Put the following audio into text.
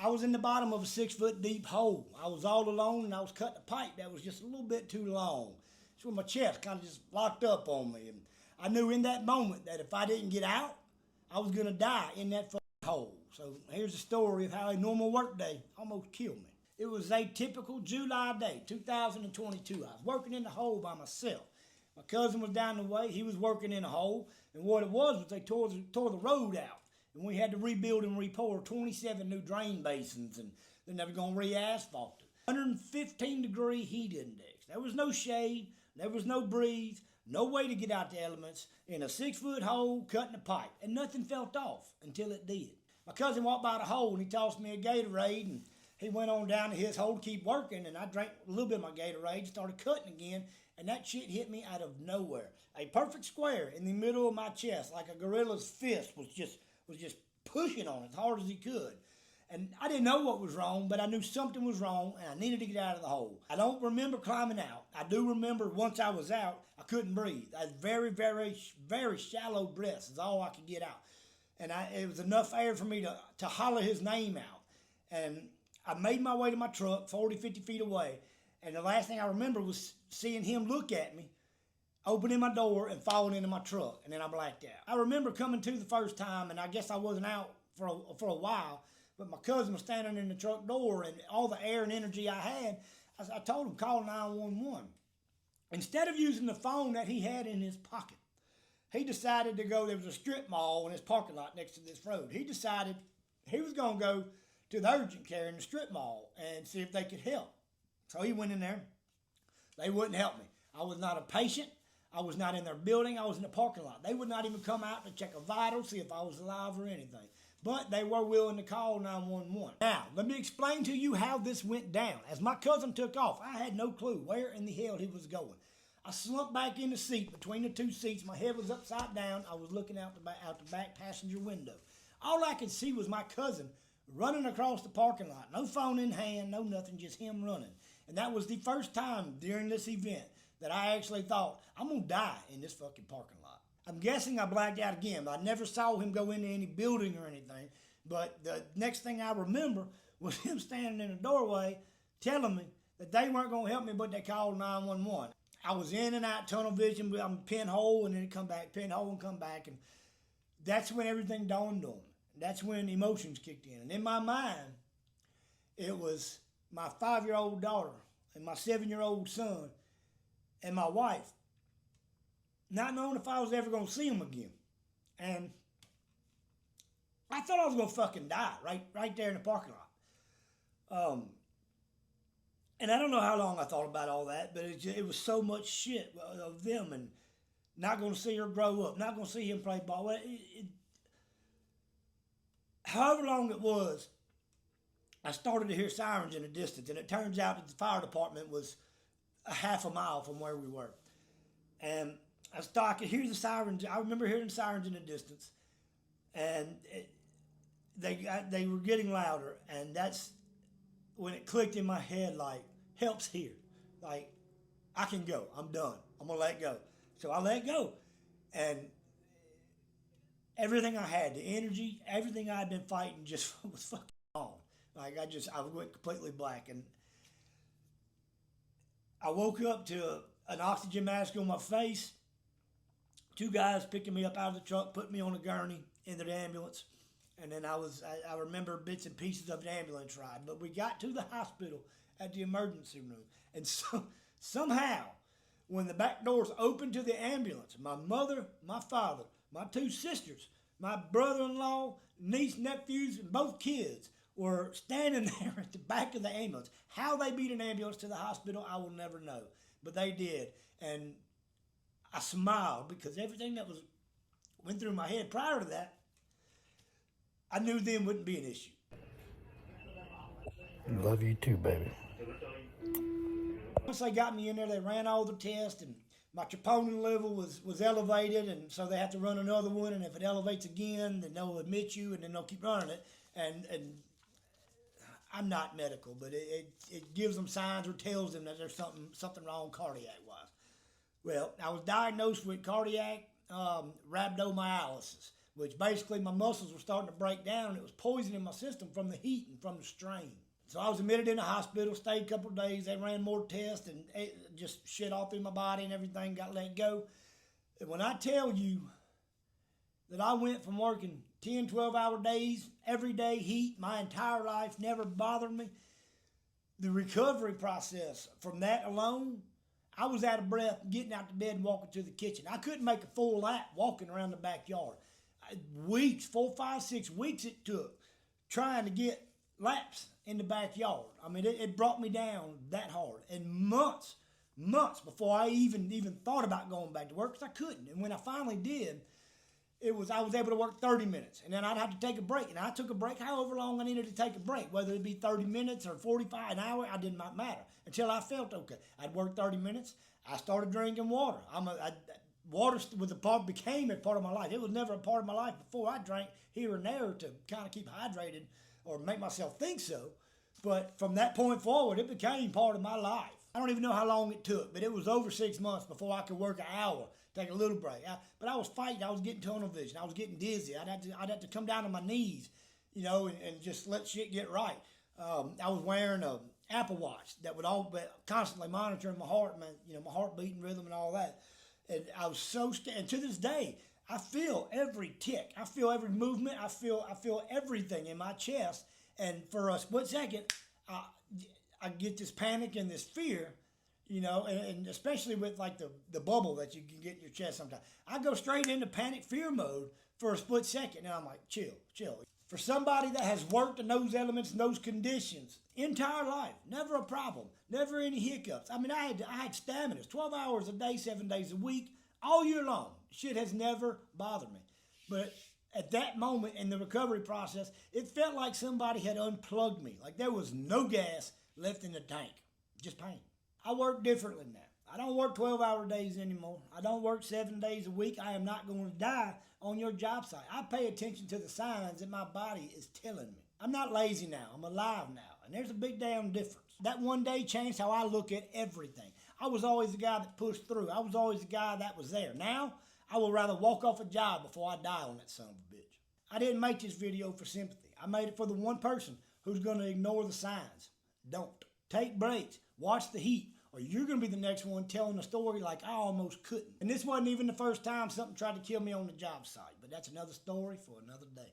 I was in the bottom of a 6-foot deep hole. I was all alone, and I was cutting a pipe that was just a little bit too long. So my chest kind of just locked up on me. And I knew in that moment that if I didn't get out, I was going to die in that fucking hole. So here's the story of how a normal workday almost killed me. It was a typical July day, 2022. I was working in the hole by myself. My cousin was down the way. He was working in a hole. And what it was they tore the road out. And we had to rebuild and re-pour 27 new drain basins. And they're never going to re-asphalt it. 115-degree heat index. There was no shade. There was no breeze. No way to get out the elements in a 6-foot hole cutting a pipe. And nothing felt off until it did. My cousin walked by the hole and he tossed me a Gatorade. And he went on down to his hole to keep working. And I drank a little bit of my Gatorade, started cutting again. And that shit hit me out of nowhere. A perfect square in the middle of my chest, like a gorilla's fist was just pushing on it as hard as he could. And I didn't know what was wrong, but I knew something was wrong, and I needed to get out of the hole. I don't remember climbing out. I do remember once I was out, I couldn't breathe. I had very, very, very shallow breaths is all I could get out. And it was enough air for me to holler his name out. And I made my way to my truck, 40, 50 feet away. And the last thing I remember was seeing him look at me, opening my door and falling into my truck. And then I blacked out. I remember coming to the first time, and I guess I wasn't out for a while, but my cousin was standing in the truck door, and all the air and energy I had, I told him, call 911. Instead of using the phone that he had in his pocket, he decided to go, there was a strip mall in his parking lot next to this road. He decided he was going to go to the urgent care in the strip mall and see if they could help. So he went in there. They wouldn't help me. I was not a patient. I was not in their building. I was in the parking lot. They would not even come out to check a vital, see if I was alive or anything. But they were willing to call 911. Now, let me explain to you how this went down. As my cousin took off, I had no clue where in the hell he was going. I slumped back in the seat between the two seats. My head was upside down. I was looking out the back passenger window. All I could see was my cousin running across the parking lot. No phone in hand, no nothing, just him running. And that was the first time during this event that I actually thought, I'm going to die in this fucking parking lot. I'm guessing I blacked out again. I never saw him go into any building or anything. But the next thing I remember was him standing in the doorway telling me that they weren't going to help me, but they called 911. I was in and out tunnel vision. I'm pinhole and then come back, pinhole and come back. And that's when everything dawned on me. That's when emotions kicked in. And in my mind, it was my 5-year-old daughter and my 7-year-old son and my wife, not knowing if I was ever going to see them again. And I thought I was going to fucking die right there in the parking lot. And I don't know how long I thought about all that, but it was so much shit of them and not going to see her grow up, not going to see him play ball. However long it was, I started to hear sirens in the distance, and it turns out that the fire department was a half a mile from where we were. And I could hear the sirens. I remember hearing sirens in the distance, and they were getting louder, and that's when it clicked in my head, like, help's here. Like, I can go. I'm done. I'm going to let go. So I let go. And everything I had, the energy, everything I had been fighting just was fucking gone. Like, I went completely black. And I woke up to an oxygen mask on my face. 2 guys picking me up out of the truck, putting me on a gurney into the ambulance. And then I remember bits and pieces of the ambulance ride. But we got to the hospital at the emergency room. And somehow, when the back doors opened to the ambulance, my mother, my father, my 2 sisters, my brother-in-law, niece, nephews, and both kids were standing there at the back of the ambulance. How they beat an ambulance to the hospital, I will never know. But they did. And I smiled because everything that went through my head prior to that, I knew then wouldn't be an issue. Love you too, baby. Once they got me in there, they ran all the tests, and my troponin level was elevated, and so they have to run another one, and if it elevates again, then they'll admit you, and then they'll keep running it. And I'm not medical, but it gives them signs or tells them that there's something wrong cardiac-wise. Well, I was diagnosed with cardiac rhabdomyolysis, which basically my muscles were starting to break down. And it was poisoning my system from the heat and from the strain. So I was admitted in the hospital, stayed a couple of days. They ran more tests and just shit all through my body and everything, got let go. And when I tell you that I went from working 10, 12-hour days, every day heat, my entire life, never bothered me, the recovery process from that alone, I was out of breath getting out of bed and walking to the kitchen. I couldn't make a full lap walking around the backyard. Weeks, 4, 5, 6 weeks it took trying to get laps in the backyard. I mean, it brought me down that hard. And months before I even thought about going back to work, because I couldn't. And when I finally did, I was able to work 30 minutes. And then I'd have to take a break. And I took a break however long I needed to take a break, whether it be 30 minutes or 45, an hour, it did not matter, until I felt okay. I'd work 30 minutes. I started drinking water. Water became a part of my life. It was never a part of my life before. I drank here and there to kind of keep hydrated or make myself think so. But from that point forward, it became part of my life. I don't even know how long it took, but it was over 6 months before I could work an hour, take a little break. But I was fighting. I was getting tunnel vision. I was getting dizzy. I'd have to come down to my knees, and just let shit get right. I was wearing a Apple Watch that would constantly monitoring my heart, my heartbeat rhythm and all that. And I was so and to this day, I feel every tick. I feel every movement. I feel everything in my chest. And for a split second, I get this panic and this fear, and especially with like the bubble that you can get in your chest sometimes. I go straight into panic fear mode for a split second, and I'm like, chill. For somebody that has worked in those elements and those conditions entire life, never a problem, never any hiccups. I mean, I had stamina, 12 hours a day, 7 days a week, all year long. Shit has never bothered me. But at that moment in the recovery process, it felt like somebody had unplugged me. Like there was no gas left in the tank, just pain. I work differently now. I don't work 12-hour days anymore. I don't work 7 days a week. I am not going to die on your job site. I pay attention to the signs that my body is telling me. I'm not lazy now. I'm alive now. And there's a big damn difference. That one day changed how I look at everything. I was always the guy that pushed through. I was always the guy that was there. Now, I would rather walk off a job before I die on that son of a bitch. I didn't make this video for sympathy. I made it for the one person who's going to ignore the signs. Don't. Take breaks. Watch the heat. Or you're going to be the next one telling a story like I almost couldn't. And this wasn't even the first time something tried to kill me on the job site. But that's another story for another day.